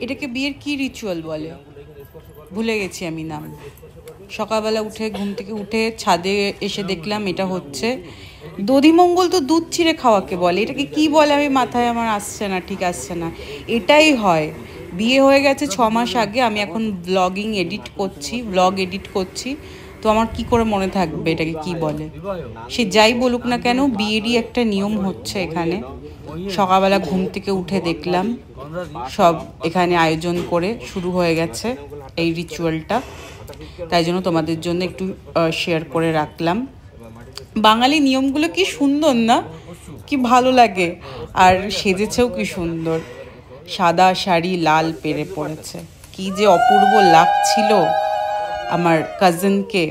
এটাকে বিয়ের কি রিচুয়াল বলে ভুলে গেছি আমি নাম। সকালবেলা উঠে ঘুম থেকে উঠে ছাদে এসে দেখলাম এটা হচ্ছে দধিমঙ্গল। তো দুধ ছিঁড়ে খাওয়াকে বলে, এটাকে কি বলে আমি মাথায় আমার আসছে না, ঠিক আসছে না। এটাই হয়। বিয়ে হয়ে গেছে 6 মাস আগে, আমি এখন ব্লগ এডিট করছি, তো আমার কি করে মনে থাকবে এটাকে কি বলে। সে যাই বলুক না কেন, বিয়েরই একটা নিয়ম হচ্ছে এখানে। সকালবেলা ঘুম থেকে উঠে দেখলাম সব এখানে আয়োজন করে শুরু হয়ে গেছে এই রিচুয়ালটা, তাই জন্য তোমাদের জন্য একটু শেয়ার করে রাখলাম। বাঙালি নিয়মগুলো কি সুন্দর না, কি ভালো লাগে। আর সেজেছেও কি সুন্দর, সাদা শাড়ি লাল পেরে পড়েছে, কি যে অপূর্ব লাগছিল আমার কাজিনকে।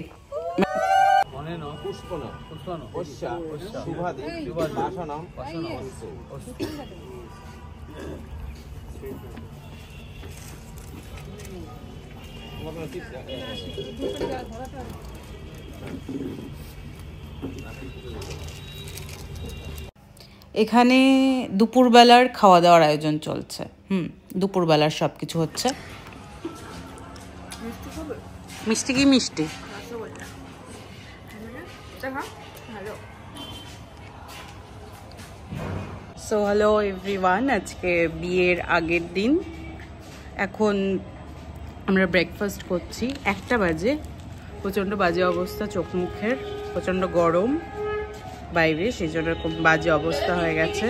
এখানে দুপুরবেলার খাওয়া দাওয়ার আয়োজন চলছে। দুপুরবেলার সব কিছু হচ্ছে। মিষ্টি কি মিষ্টি? সো হ্যালো এভরিওয়ান, আজকে বিয়ের আগের দিন। এখন আমরা ব্রেকফাস্ট করছি, 1টা বাজে। প্রচণ্ড বাজে অবস্থা, চোখ মুখের প্রচণ্ড গরম বাইরে, সেই জন্য এরকম বাজে অবস্থা হয়ে গেছে।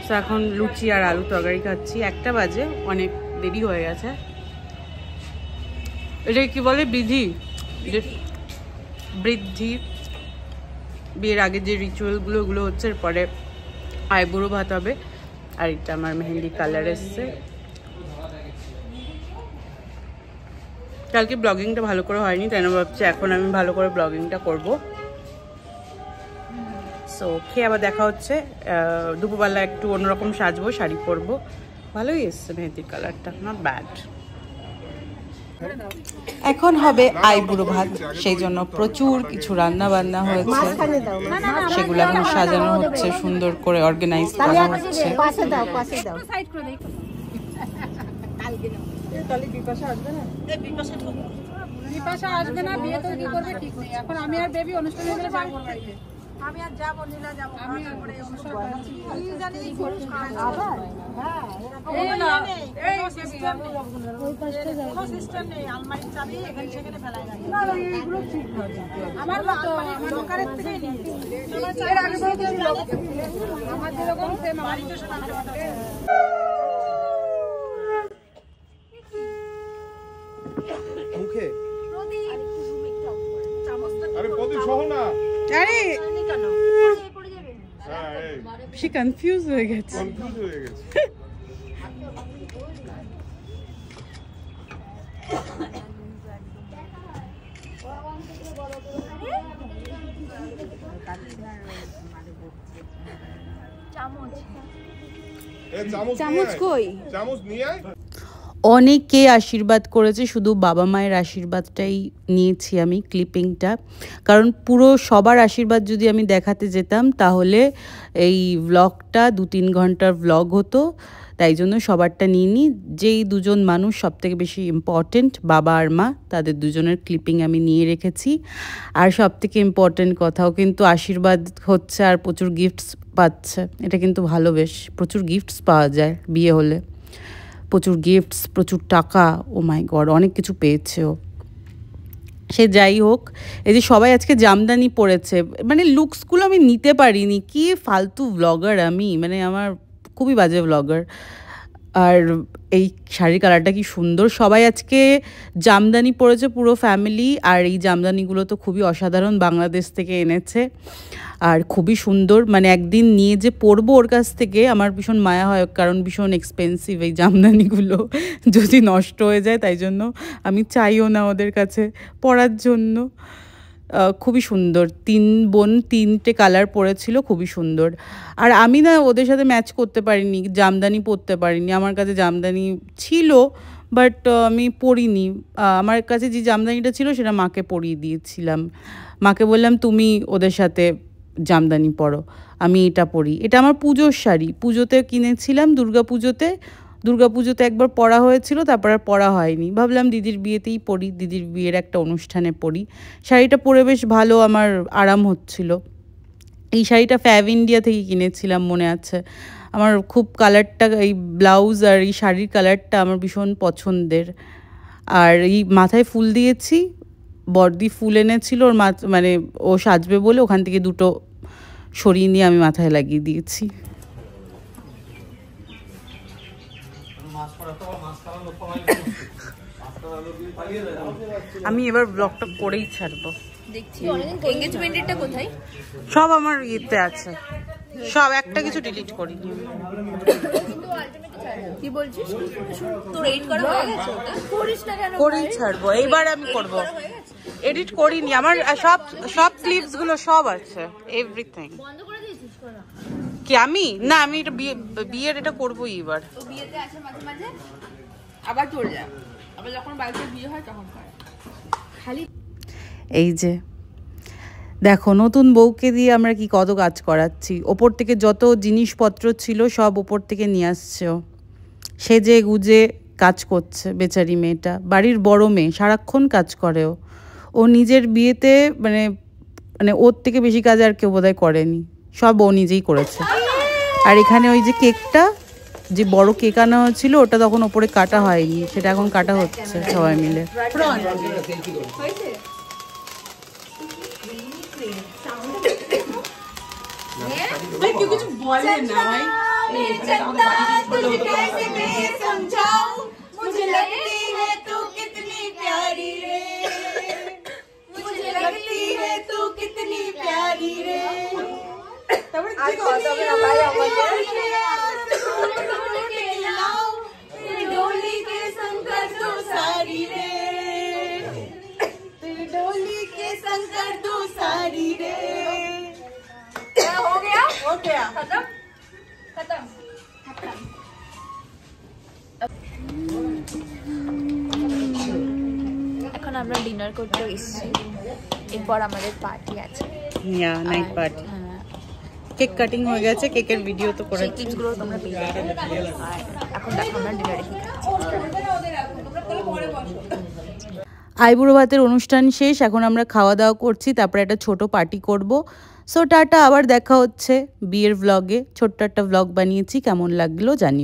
তো এখন লুচি আর আলু তরকারি খাচ্ছি, 1টা বাজে, অনেক দেরি হয়ে গেছে। এটা কি বলে বৃদ্ধি বিয়ের আগে যে রিচুয়ালগুলো ওগুলো হচ্ছে। এরপরে আইবুড়ো ভাত হবে, আর এটা আমার মেহেন্দি কালার এসছে। কালকে ব্লগিংটা ভালো করে হয়নি, তাই না ভাবছি এখন আমি ভালো করে ব্লগিংটা করব। সো খেয়ে আবার দেখা হচ্ছে। দুপুরবেলা একটু অন্যরকম সাজবো, শাড়ি পরবো। ভালোই এসছে মেহেন্দির কালারটা, নট ব্যাড। এখন হবে আইবুড়ো ভাত, সেই জন্য প্রচুর কিছু রান্না বান্না হয়েছে, সেগুলো এখন সাজানো হচ্ছে, সুন্দর করে অর্গানাইজ করা হচ্ছে। বিপাশা আসবে না, বিয়ে তো কি করবে ঠিক নেই। এখন আমি আর বেবি অনুষ্ঠানে গেলে যাবো, আমি আর যাবো, নীলা যাবো, আমি আর পরে অনুষ্ঠান কি জানি গরু আবার হ্যাঁ এই না এই সিস্টেম ওই পাশে যাও, কোনো সিস্টেম নেই। আলমারির চাবি এখানে সেখানে ফেলাই রাখি না, এইগুলো ঠিক না। আমার তো আমার দোকানের থেকে নিয়ে এর আগে বলে দিই আমার যেরকম সেম আমার তো সেটা মুখে আরে প্রদীপ সহ না, আরে সে কনফিউজ হয়ে গেছে। চামচ কই? চামচ নিয়ে আয়। অনেকে আশীর্বাদ করেছে, শুধু বাবা মায়ের আশীর্বাদটাই নিয়েছি আমি ক্লিপিংটা, কারণ পুরো সবার আশীর্বাদ যদি আমি দেখাতে যেতাম তাহলে এই ব্লগটা 2-3 ঘন্টার ব্লগ হতো, তাই জন্য সবারটা নিয়ে নিই। যেই দুজন মানুষ সবথেকে বেশি ইম্পর্টেন্ট, বাবা আর মা, তাদের দুজনের ক্লিপিং আমি নিয়ে রেখেছি। আর সবথেকে ইম্পর্টেন্ট কথাও কিন্তু আশীর্বাদ হচ্ছে আর প্রচুর গিফটস পাচ্ছে, এটা কিন্তু ভালো, বেশ প্রচুর গিফটস পাওয়া যায় বিয়ে হলে, প্রচুর গিফটস, প্রচুর টাকা, ও মাই গড অনেক কিছু পেয়েছে ও। সে যাই হোক, এই যে সবাই আজকে জামদানি পরেছে, মানে লুকসগুলো আমি নিতে পারিনি, কি ফালতু ব্লগার আমি, মানে আমার খুবই বাজে ব্লগার। আর এই শাড়ির কালারটা কি সুন্দর, সবাই আজকে জামদানি পরেছে পুরো ফ্যামিলি। আর এই জামদানিগুলো তো খুবই অসাধারণ, বাংলাদেশ থেকে এনেছে আর খুবই সুন্দর। মানে একদিন নিয়ে যে পরবো ওর কাছ থেকে আমার ভীষণ মায়া হয়, কারণ ভীষণ এক্সপেন্সিভ এই জামদানিগুলো, যদি নষ্ট হয়ে যায় তাই জন্য আমি চাইও না ওদের কাছে পরার জন্য। খুবই সুন্দর, 3 বোন 3টে কালার পরেছিল, খুবই সুন্দর। আর আমি না ওদের সাথে ম্যাচ করতে পারিনি, জামদানি পরতে পারিনি। আমার কাছে জামদানি ছিল বাট আমি পরিনি। আমার কাছে যে জামদানিটা ছিল সেটা মাকে পরিয়ে দিয়েছিলাম। মাকে বললাম তুমি ওদের সাথে জামদানি পরো, আমি এটা পরি। এটা আমার পুজোর শাড়ি, পুজোতে কিনেছিলাম, দুর্গা পুজোতে দুর্গাপুজোতে একবার পরা হয়েছিল, তারপর আর পরা হয়নি। ভাবলাম দিদির বিয়েতেই পরি, দিদির বিয়ের একটা অনুষ্ঠানে পরি। শাড়িটা পরে বেশ ভালো, আমার আরাম হচ্ছিল। এই শাড়িটা ফ্যাব ইন্ডিয়া থেকে কিনেছিলাম, মনে আছে আমার। খুব কালারটা, এই ব্লাউজ আর এই শাড়ির কালারটা আমার ভীষণ পছন্দের। আর এই মাথায় ফুল দিয়েছি, বর্দি ফুল এনেছিল ওর মানে ও সাজবে বলে, ওখান থেকে দুটো সরিয়ে নিয়ে আমি মাথায় লাগিয়ে দিয়েছি। আমি এবার ব্লগটা করেই ছাড়বো। দেখছি অনেকদিন এনগেজমেন্টেরটা কোথায়? সব আমার ইয়েতে আছে, সব একটা কিছু ডিলিট করিনি। কি বলছিস? তোর এডিট করা হয়ে গেছে? ওটা করিস না কেন? করেই ছাড়বো, এইবার আমি করব। এডিট করিনি, আমার সব সব ক্লিপস গুলো সব আছে, এভরিথিং। বন্ধ করে দিয়েছিস করা? কি আমি? না, আমি এটা বিয়ের এটা করবোই এবার। তো বিয়েতে আসে মাঝে মাঝে, আবার চলে যায়, আবার যখন বাড়িতে বিয়ে হয় তখন করে খালি। এই যে দেখো, নতুন বউকে দিয়ে আমরা কি কত কাজ করাচ্ছি। ওপর থেকে যত জিনিসপত্র ছিল সব ওপর থেকে নিয়ে আসছে। সেজে গুজে কাজ করছে বেচারি মেয়েটা, বাড়ির বড় মেয়ে, সারাক্ষণ কাজ করে। ও নিজের বিয়েতে মানে মানে ওর থেকে বেশি কাজ আর কেউ বোধহয় করেনি, সব ও নিজেই করেছে। আর এখানে ওই যে কেকটা, যে বড় কেক আনা হয়েছিল, ওটা তখন ওপরে কাটা হয়নি, সেটা এখন কাটা হচ্ছে সবাই মিলে। কিছু বলে না ভাই। এখন আমরা ডিনার করতে এসেছি, এরপর আমাদের পার্টি আছে, নাইট পার্টি। কেক কাটিং হয়ে গেছে, কেকের ভিডিও তো করে টিপসগুলো তোমরা পেয়ে যাবে। আর এখন দেখো আমরা ডিনারে কি খাচ্ছি। আইবুড়ো ভাতের অনুষ্ঠান শেষ, এখন আমরা খাওয়া দাওয়া করছি, তারপরে একটা ছোট পার্টি করব। সো টাটা, আবার দেখা হচ্ছে বিয়ের ভ্লগে। ছোট্ট একটা ভ্লগ বানিয়েছি, কেমন লাগলো জানিও।